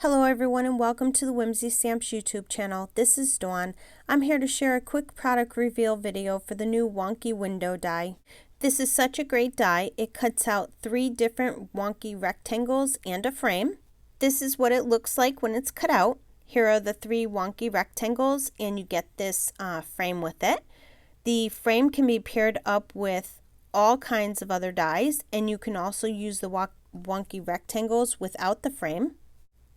Hello everyone and welcome to the Whimsy Stamps YouTube channel. This is Dawn. I'm here to share a quick product reveal video for the new Wonky Window Die. This is such a great die. It cuts out 3 different wonky rectangles and a frame. This is what it looks like when it's cut out. Here are the 3 wonky rectangles and you get this frame with it. The frame can be paired up with all kinds of other dies, and you can also use the wonky rectangles without the frame.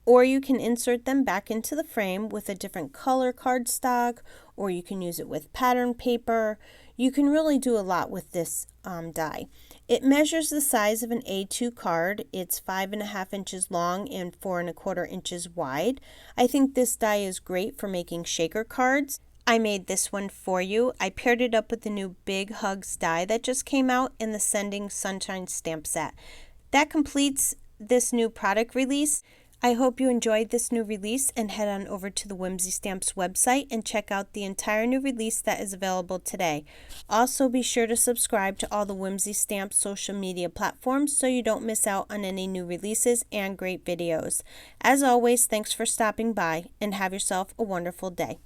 Or you can insert them back into the frame with a different color cardstock, or you can use it with pattern paper. You can really do a lot with this die. It measures the size of an A2 card. It's 5.5 inches long and 4.25 inches wide. I think this die is great for making shaker cards. I made this one for you. I paired it up with the new Big Hugs die that just came out in the Sending Sunshine stamp set. That completes this new product release. I hope you enjoyed this new release and head on over to the Whimsy Stamps website and check out the entire new release that is available today. Also, be sure to subscribe to all the Whimsy Stamps social media platforms so you don't miss out on any new releases and great videos. As always, thanks for stopping by and have yourself a wonderful day.